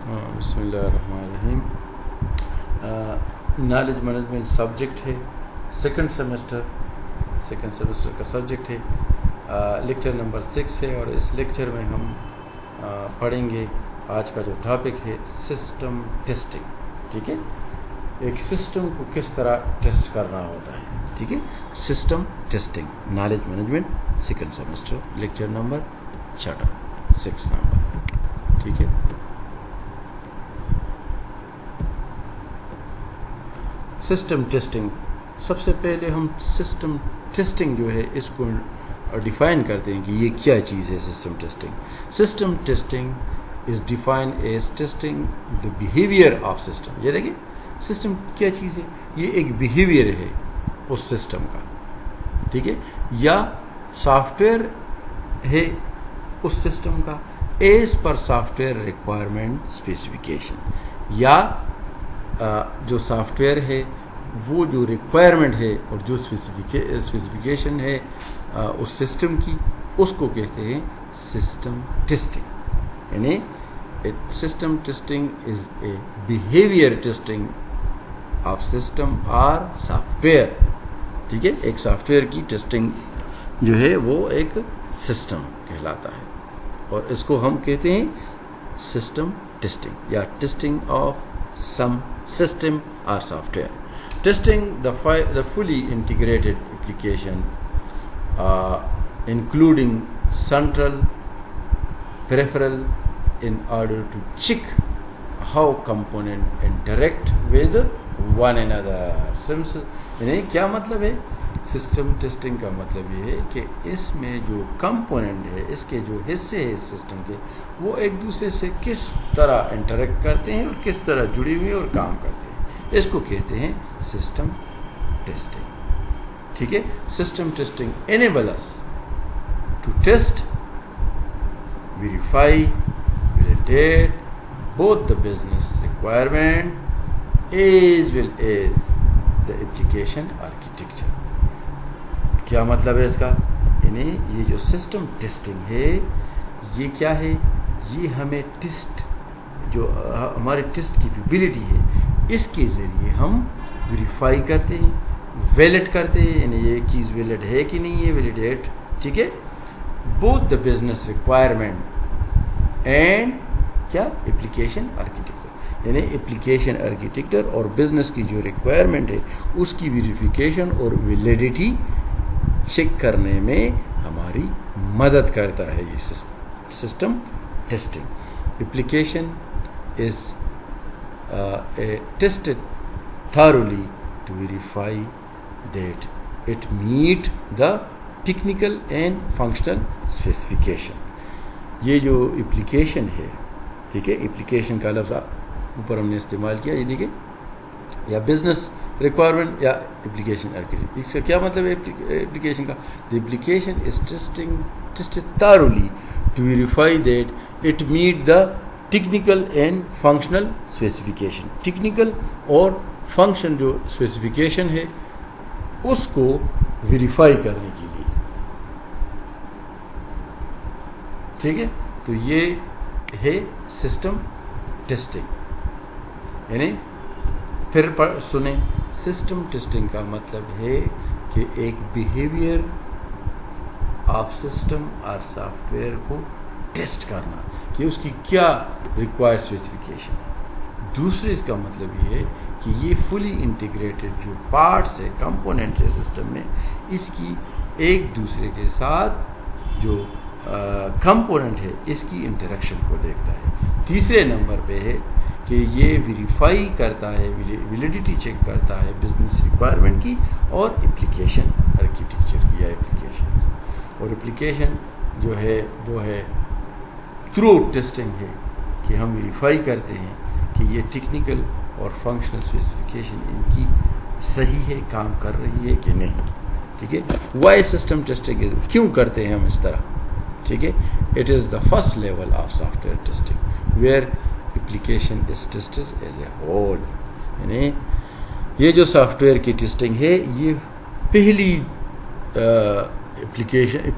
بسم اللہ الرحمن الرحیم. نالج مینجمنٹ سبجیکٹ ہے, سیکنڈ سیمسٹر کا سبجیکٹ ہے. لیکچر نمبر 6 ہے اور اس لیکچر میں ہم پڑھیں گے آج کا جو ٹاپک ہے سسٹم ٹیسٹنگ. ٹھیک ہے, ایک سسٹم کو کس طرح ٹیسٹ کرنا ہوتا ہے. ٹھیک ہے, system testing, knowledge management second semester, lecture number 6 number. ٹھیک ہے, سسٹم ٹیسٹنگ. سب سے پہلے ہم سسٹم ٹیسٹنگ جو ہے اس کو ڈیفائن کرتے ہیں کہ یہ کیا چیز ہے. System testing, system testing is defined as testing the behaviour of system. یہ دیکھیں سسٹم کیا چیز ہے, یہ ایک بیہیویئر ہے اس سسٹم کا. ٹھیک ہے, یا سافٹ ویئر ہے اس سسٹم کا as per soft where requirement specification, یا جو سافٹ ویئر ہے وہ جو ریکوائرمنٹ ہے اور جو اسپیسیفکیشن ہے اس سسٹم کی, اس کو کہتے ہیں سسٹم ٹیسٹنگ. یعنی system testing is a behaviour testing of system اور سافٹ ویئر. ٹھیک ہے, ایک سافٹ ویئر کی ٹیسٹنگ جو ہے وہ ایک سسٹم کہلاتا ہے اور اس کو ہم کہتے ہیں سسٹم ٹیسٹنگ یا testing of some system or software. Testing the fully integrated application including central, peripheral in order to check how component interact with one another. یعنی کیا مطلب ہے سسٹم ٹیسٹنگ کا؟ مطلب یہ ہے کہ اس میں جو کمپوننٹ ہے, اس کے جو حصے ہیں سسٹم کے, وہ ایک دوسرے سے کس طرح انٹریکٹ کرتے ہیں اور کس طرح جڑی ہوئی اور کام کرتے ہیں. اس کو کہتے ہیں سسٹم ٹیسٹنگ. ٹھیک ہے, system testing enable us to test, verify, validate both the business requirement as well as the application architecture. کیا مطلب ہے اس کا؟ یعنی یہ جو سسٹم ٹیسٹنگ ہے یہ کیا ہے, یہ ہمیں ٹیسٹ جو ہماری ٹیسٹ کیپیبلٹی ہے اس کے ذریعے ہم ویریفائی کرتے ہیں, ویلڈ کرتے ہیں, یعنی یہ چیز ویلڈ ہے کہ نہیں ہے, ویلیڈیٹ. ٹھیک ہے, both the business requirement and کیا اپلیکیشن آرکیٹیکچر. یعنی اپلیکیشن آرکیٹیکچر اور بزنس کی جو ریکوائرمنٹ ہے اس کی ویریفیکیشن اور ویلیڈیٹی چیک کرنے میں ہماری مدد کرتا ہے یہ system testing. Application is tested thoroughly to verify that it meet the technical and functional specification. یہ جو اپلیکیشن ہے, ٹھیک ہے, اپلیکیشن کا لفظ اوپر ہم نے استعمال کیا, یہ دیکھیں, یا بزنس ریکوائرمنٹ یا اپلیکیشن آرکیٹیکچر. اس کا کیا مطلب ہے اپلیکیشن کا؟ The application is tested thoroughly to verify that it meet the technical and functional specification. Technical اور فنکشن جو اسپیسیفکیشن ہے اس کو ویریفائی کرنے کے لیے. ٹھیک ہے, تو یہ ہے سسٹم ٹیسٹنگ. یعنی پھر سنیں, سسٹم ٹیسٹنگ کا مطلب ہے کہ ایک بیہیویئر آف سسٹم اور سافٹ ویئر کو ٹیسٹ کرنا کہ اس کی کیا ریکوائر اسپیسیفکیشن ہے. دوسرے اس کا مطلب یہ ہے کہ یہ فلی انٹیگریٹڈ جو پارٹس ہے, کمپوننٹس ہے سسٹم میں, اس کی ایک دوسرے کے ساتھ جو کمپوننٹ ہے اس کی انٹریکشن کو دیکھتا ہے. تیسرے نمبر پہ ہے کہ یہ ویریفائی کرتا ہے, ویلیڈیٹی چیک کرتا ہے بزنس ریکوائرمنٹ کی اور اپلیکیشن آرکیٹیکچر کی یا اپلیکیشن. اور اپلیکیشن جو ہے وہ ہے تھرو ٹیسٹنگ ہے کہ ہم ویریفائی کرتے ہیں کہ یہ ٹیکنیکل اور فنکشنل اسپیسیفکیشن ان کی صحیح ہے, کام کر رہی ہے کہ نہیں. ٹھیک ہے, وائی سسٹم ٹیسٹنگ کیوں کرتے ہیں ہم اس طرح. ٹھیک ہے, it is the first level of soft where testing where application is tested as a whole. یعنی یہ جو سافٹ ویئر کی ٹیسٹنگ ہے یہ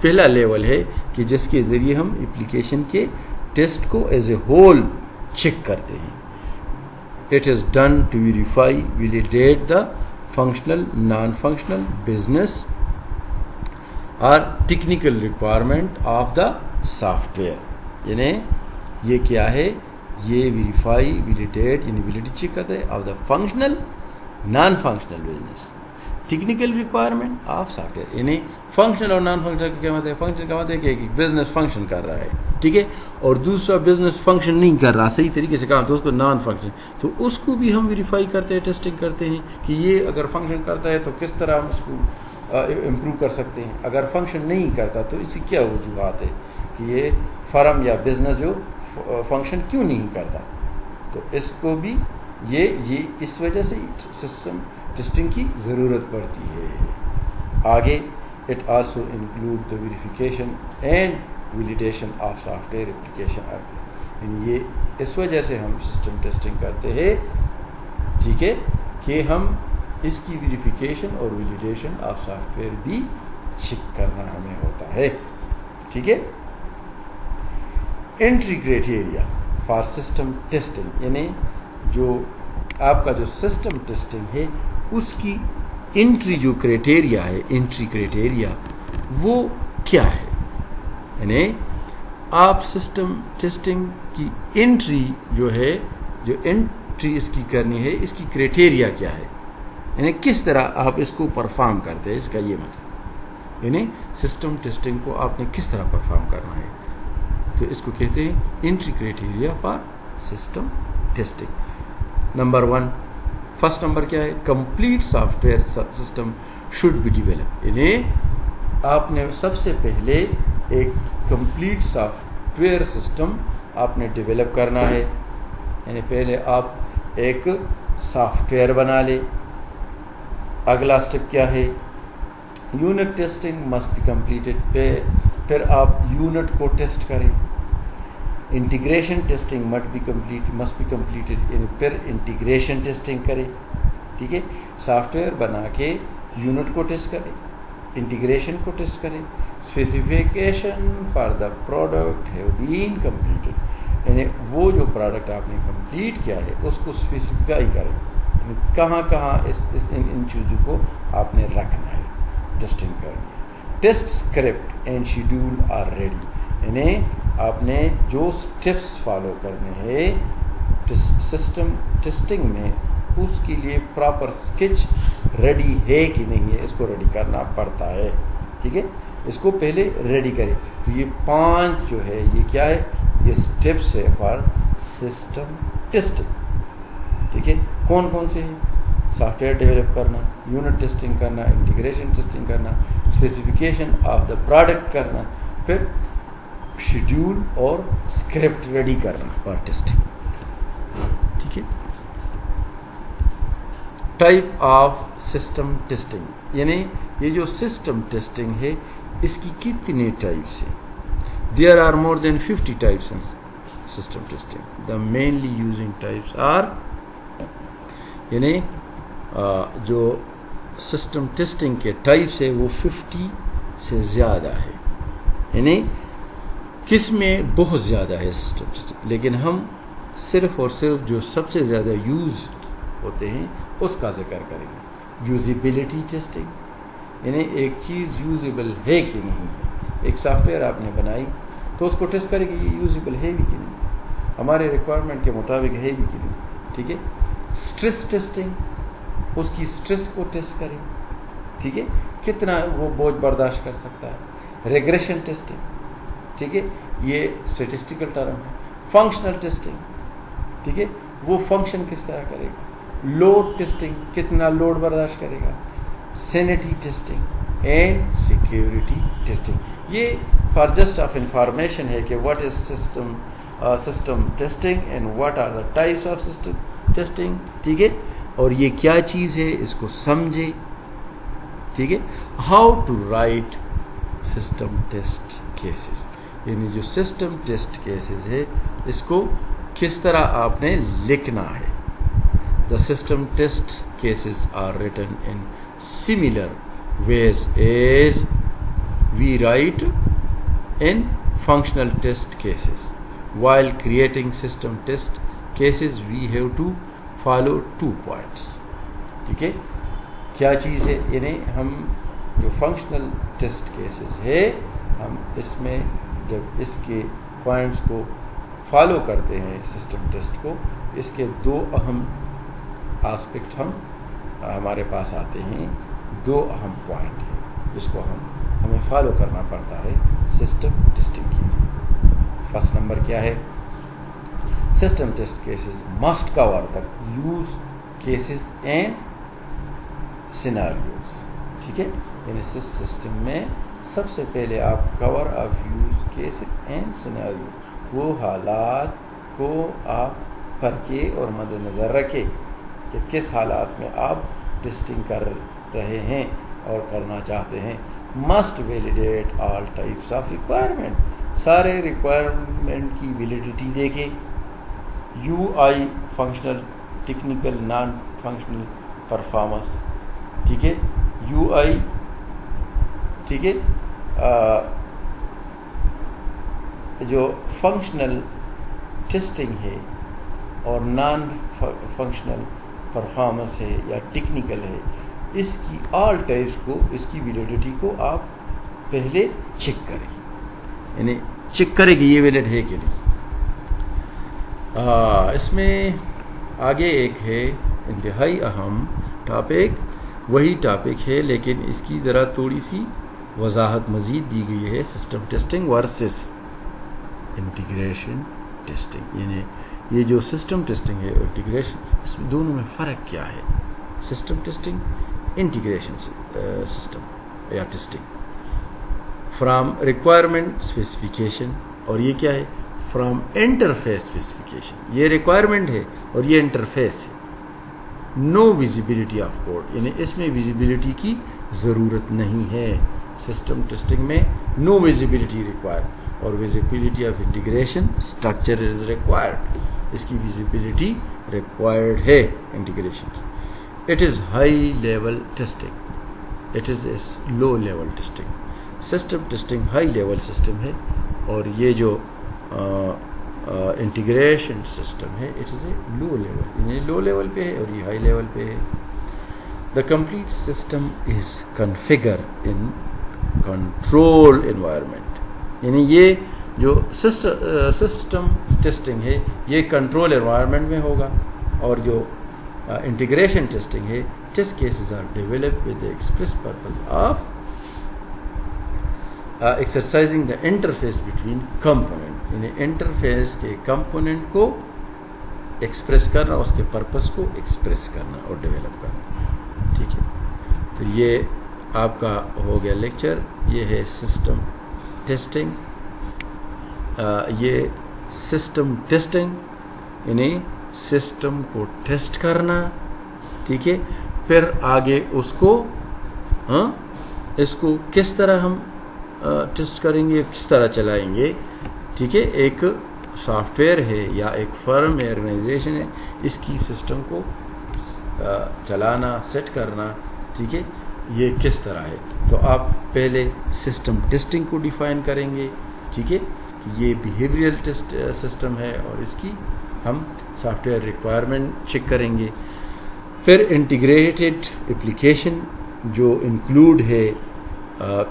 پہلا لیول ہے کہ جس کے ذریعے ہم اپلیکیشن کے ٹیسٹ کو ایز اے ہول چیک کرتے ہیں. It is done to verify, validate the functional, non-functional, business or technical requirement of the software. یعنی یہ کیا ہے؟ یہ ویریفائی ویلیڈیٹ یعنی ویلیڈیٹی چیک کرتے ہیں of the functional non functional business technical requirement of soft where. یعنی functional اور نان فنکشنل کا کیا مطلب ہے؟ فنکشن کا مطلب ہے کہ ایک بزنس فنکشن کر رہا ہے، ٹھیک ہے، اور دوسرا بزنس فنکشن نہیں کر رہا صحیح طریقے سے کام، تو اس کو نان فنکشن، تو اس کو بھی ہم ویریفائی کرتے ہیں، ٹیسٹنگ کرتے ہیں کہ یہ اگر فنکشن کرتا ہے تو کس طرح ہم اس کو امپروو کر سکتے ہیں، اگر فنکشن نہیں کرتا تو اس کی کیا وجوہات ہے کہ یہ فرم یا بزنس جو فنکشن کیوں نہیں کرتا. تو اس کو بھی یہ اس وجہ سے سسٹم ٹیسٹنگ کی ضرورت پڑتی ہے. آگے it also include the verification and validation of soft where application. یعنی یہ اس وجہ سے ہم سسٹم ٹیسٹنگ کرتے ہیں، ٹھیک ہے، کہ ہم اس کی ویریفیکیشن اور ویلیڈیشن آف سافٹ ویئر بھی چیک کرنا ہمیں ہوتا ہے، ٹھیک ہے. Entry criteria for system testing, یعنی جو آپ کا جو سسٹم ٹیسٹنگ ہے اس کی انٹری جو کرائٹیریا ہے، انٹری کرائٹیریا وہ کیا ہے؟ یعنی آپ سسٹم ٹیسٹنگ کی انٹری جو ہے، جو انٹری اس کی کرنی ہے، اس کی کرائٹیریا کیا ہے، یعنی کس طرح آپ اس کو پرفارم کرتے ہیں، اس کا یہ مطلب، یعنی سسٹم ٹیسٹنگ کو آپ نے کس طرح پرفارم کرنا ہے، تو اس کو کہتے ہیں entry criteria for system testing. Number 1 first number کیا ہے؟ Complete software system should be develop. یعنی آپ نے سب سے پہلے ایک کمپلیٹ سافٹ ویئر سسٹم آپ نے ڈیولپ کرنا ہے. یعنی پہلے آپ ایک سافٹ ویئر بنا لے. اگلا اسٹیپ کیا ہے؟ Unit testing must be completed. پھر آپ یونٹ کو ٹیسٹ کریں. Integration testing must be completed, یعنی پھر انٹیگریشن ٹیسٹنگ کریں، ٹھیک ہے. سافٹ ویئر بنا کے یونٹ کو ٹیسٹ کریں، انٹیگریشن کو ٹیسٹ کریں. Specification for the product have been completed, یعنی وہ جو پروڈکٹ آپ نے کمپلیٹ کیا ہے اس کو اسپیسیفائی کریں، یعنی کہاں کہاں ان چیزوں کو آپ نے رکھنا ہے، ٹیسٹنگ کرنی ہے. Test script and schedule are ready, یعنی آپ نے جو اسٹیپس فالو کرنے ہیں سسٹم ٹیسٹنگ میں اس کے لیے پراپر اسکیچ ریڈی ہے کہ نہیں ہے، اس کو ریڈی کرنا پڑتا ہے، ٹھیک ہے. اس کو پہلے ریڈی کریں. تو یہ 5 جو ہے یہ کیا ہے؟ یہ اسٹیپس ہے فار سسٹم ٹیسٹنگ، ٹھیک ہے. کون کون سے ہیں؟ سافٹ ویئر ڈیولپ کرنا، یونٹ ٹیسٹنگ کرنا، انٹیگریشن ٹیسٹنگ کرنا، اسپیسیفیکیشن آف دا پروڈکٹ کرنا، پھر شیڈول اور اسکرپٹ ریڈی کرنا فار ٹیسٹنگ، ٹھیک ہے. ٹائپ آف سسٹم ٹیسٹنگ، یعنی یہ جو سسٹم ٹیسٹنگ ہے اس کی کتنے ٹائپس ہیں؟ There are more than 50 types in system testing. The mainly using types are, یعنی جو سسٹم ٹیسٹنگ کے ٹائپس ہے وہ 50 سے زیادہ ہے، یعنی قسمیں بہت زیادہ ہے سسٹم ٹیسٹنگ، لیکن ہم صرف اور صرف جو سب سے زیادہ یوز ہوتے ہیں اس کا ذکر کریں گے. یوزیبلٹی ٹیسٹنگ، یعنی ایک چیز یوزیبل ہے کہ نہیں ہے. ایک سافٹ ویئر آپ نے بنائی تو اس کو ٹیسٹ کرے کہ یہ یوزیبل ہے بھی کہ نہیں، ہمارے ریکوائرمنٹ کے مطابق ہے بھی کہ نہیں، ٹھیک ہے. اسٹریس ٹیسٹنگ، اس کی اسٹریس کو ٹیسٹ کریں، ٹھیک ہے، کتنا وہ بوجھ برداشت کر سکتا ہے. ریگریشن ٹیسٹنگ، ٹھیک ہے، یہ اسٹیٹسٹیکل ٹرم ہے. فنکشنل ٹیسٹنگ، ٹھیک ہے، وہ فنکشن کس طرح کرے گا. لوڈ ٹیسٹنگ، کتنا لوڈ برداشت کرے گا. Sanity testing and security testing. یہ فار جسٹ آف انفارمیشن ہے کہ what is system testing and what are the types of system testing, ٹھیک ہے، اور یہ کیا چیز ہے اس کو سمجھے، ٹھیک ہے. How to write system test cases, یعنی جو سسٹم ٹیسٹ کیسز ہے اس کو کس طرح آپ نے لکھنا ہے. The system test cases are written in similar ways as we write in functional test cases. while creating system test cases we have to follow 2 points. ٹھیک ہے, کیا چیز ہے, یعنی ہم جو فنکشنل ٹیسٹ کیسز ہے ہم اس میں جب اس کے پوائنٹس کو فالو کرتے ہیں سسٹم ٹیسٹ کو, اس کے 2 اہم آسپیکٹ ہمارے پاس آتے ہیں, 2 اہم پوائنٹ ہیں جس کو ہمیں فالو کرنا پڑتا ہے سسٹم ٹیسٹنگ کے لیے. فرسٹ نمبر کیا ہے, system test cases must cover the use cases and scenarios. ٹھیک ہے, یعنی سسٹم میں سب سے پہلے آپ cover of use cases and scenario, وہ حالات کو آپ پرکھے اور مد نظر رکھے کہ کس حالات میں آپ ٹیسٹنگ کر رہے ہیں اور کرنا چاہتے ہیں. Must validate all types of requirement, سارے ریکوائرمنٹ کی ویلیڈیٹی دیکھیں. You I functional, technical, non functional performance. ٹھیک ہے, یو آئی, ٹھیک ہے, جو فنکشنل ٹیسٹنگ ہے اور نان فنکشنل پرفارمنس ہے یا ٹیکنیکل ہے, اس کی آل ٹائپس کو, اس کی ویلیڈیٹی کو آپ پہلے چیک کریں, یعنی چیک کریں کہ یہ ویلڈ ہے کہ نہیں. اس میں آگے ایک ہے انتہائی اہم ٹاپک, وہی ٹاپک ہے لیکن اس کی ذرا تھوڑی سی وضاحت مزید دی گئی ہے, system testing versus integration testing. یعنی یہ جو سسٹم ٹیسٹنگ ہے اور انٹیگریشن, اس میں دونوں میں فرق کیا ہے. سسٹم ٹیسٹنگ, انٹیگریشن سسٹم یا ٹیسٹنگ. فرام ریکوائرمنٹ اسپیسیفکیشن, اور یہ کیا ہے, فرام انٹرفیس اسپیسیفکیشن. یہ ریکوائرمنٹ ہے اور یہ انٹرفیس ہے. نو ویزیبلٹی آف کوڈ, یعنی اس میں ویزیبلٹی کی ضرورت نہیں ہے. سسٹم ٹیسٹنگ میں نو ویزیبلٹی ریکوائر, اور visibility of integration structure is required, اس کی ویزیبلٹی ریکوائرڈ ہے انٹیگریشن کی. It is high level testing, it is a low level testing. System testing high level system ہے, اور یہ جو انٹیگریشن سسٹم ہے it is a low level, یعنی لو لیول پہ ہے اور یہ ہائی لیول پہ ہے. The complete system is configure in control environment, یعنی یہ جو سسٹم ٹیسٹنگ ہے یہ کنٹرول انوائرمنٹ میں ہوگا, اور جو انٹیگریشن ٹیسٹنگ ہے, test cases are develop with express purpose of exercising the interface between component, یعنی انٹرفیس کے کمپوننٹ کو ایکسپریس کرنا, اس کے پرپز کو ایکسپریس کرنا اور ڈیولپ کرنا. ٹھیک ہے, تو یہ آپ کا ہو گیا لیکچر. یہ ہے سسٹم ٹیسٹنگ. یہ سسٹم ٹیسٹنگ یعنی سسٹم کو ٹیسٹ کرنا. ٹھیک ہے, پھر آگے اس کو کس طرح ہم ٹیسٹ کریں گے, کس طرح چلائیں گے. ٹھیک ہے, ایک سافٹ ویئر ہے یا ایک فرم ہے, آرگنائزیشن ہے, اس کی سسٹم کو چلانا, سیٹ کرنا, ٹھیک ہے, یہ کس طرح ہے. تو آپ پہلے سسٹم ٹیسٹنگ کو ڈیفائن کریں گے. ٹھیک ہے, یہ بیہیویئرل ٹیسٹ سسٹم ہے اور اس کی ہم سافٹ ویئر ریکوائرمنٹ چیک کریں گے. پھر انٹیگریٹڈ اپلیکیشن جو انکلوڈ ہے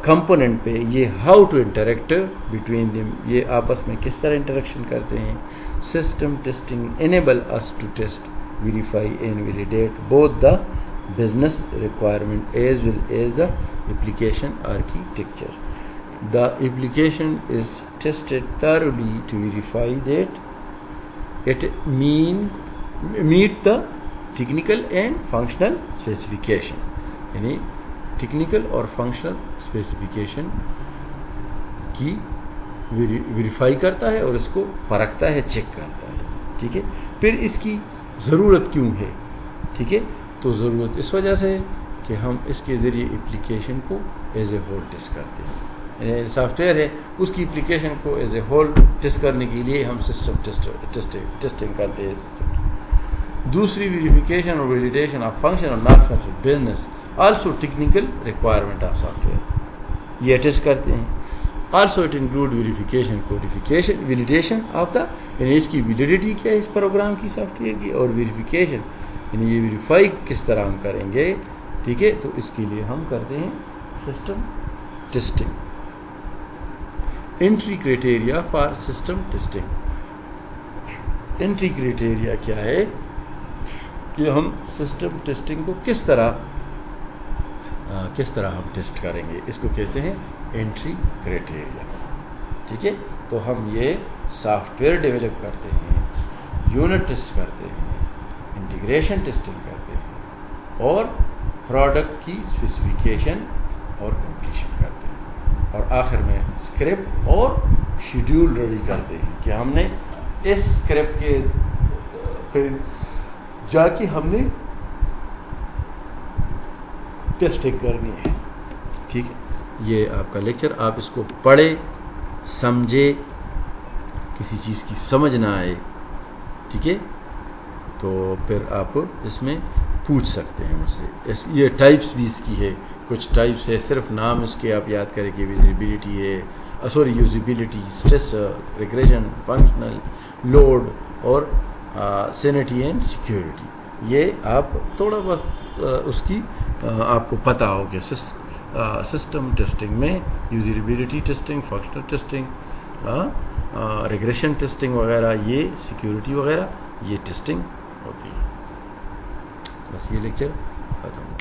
کمپوننٹ پہ, یہ how to interact between them, یہ آپس میں کس طرح انٹریکشن کرتے ہیں. System testing enable us to test, verify and validate both the business requirement as well as the application architecture. The application is tested thoroughly to verify that it meet the technical and functional specification. یعنی technical اور functional specification کی verify کرتا ہے اور اس کو پرکھتا ہے, check کرتا ہے. ٹھیک ہے, پھر اس کی ضرورت کیوں ہے. ٹھیک ہے, تو ضرورت اس وجہ سے کہ ہم اس کے ذریعے اپلیکیشن کو ایز اے ہول ٹیسٹ کرتے ہیں. سافٹ ویئر ہے, اس کی اپلیکیشن کو ایز اے ہول ٹیسٹ کرنے کے لیے ہم سسٹم ٹیسٹنگ کرتے ہیں. دوسری ویریفیکیشن اور ویلیڈیشن آف فنکشن اور naan function business, also technical requirement of soft where, یہ ٹیسٹ کرتے ہیں. Also it include verification codification validation of the, یعنی اس کی ویلیڈیٹی کیا ہے اس پروگرام کی سافٹ ویئر کی، اور ویریفیکیشن یعنی یہ ویریفائی کس طرح ہم کریں گے. ٹھیک ہے، تو اس کے لیے ہم کرتے ہیں system testing. Entry criteria for system testing. Entry criteria کیا ہے کہ ہم سسٹم ٹیسٹنگ کو کس طرح ہم ٹیسٹ کریں گے، اس کو کہتے ہیں انٹری کرائٹیریا. ٹھیک ہے، تو ہم یہ سافٹ ویئر ڈیولپ کرتے ہیں، یونٹ ٹیسٹ کرتے ہیں، انٹیگریشن ٹیسٹنگ کرتے ہیں، اور پروڈکٹ کی اسپیسیفیکیشن اور کمپلیشن کرتے ہیں، اور آخر میں اسکرپٹ اور شیڈیول ریڈی کرتے ہیں کہ ہم نے اس اسکرپٹ کے پہ جا کے ہم نے ٹیسٹنگ کرنی ہے. ٹھیک ہے، یہ آپ کا لیکچر، آپ اس کو پڑھیں، سمجھے، کسی چیز کی سمجھ نہ آئے، ٹھیک ہے، تو پھر آپ اس میں پوچھ سکتے ہیں مجھ سے. یہ ٹائپس بھی اس کی ہے، کچھ ٹائپس ہے، صرف نام اس کے آپ یاد کریں کہ ویزیبلٹی ہے، usability, stress, regression, functional, load اور سینٹی اینڈ سیکیورٹی. یہ آپ تھوڑا بہت اس کی آپ کو پتہ ہو کہ سسٹم ٹیسٹنگ میں usability testing, functional testing, regression testing وغیرہ، یہ سیکیورٹی وغیرہ، یہ ٹیسٹنگ ہوتی ہے. بس یہ لیکچر ختم.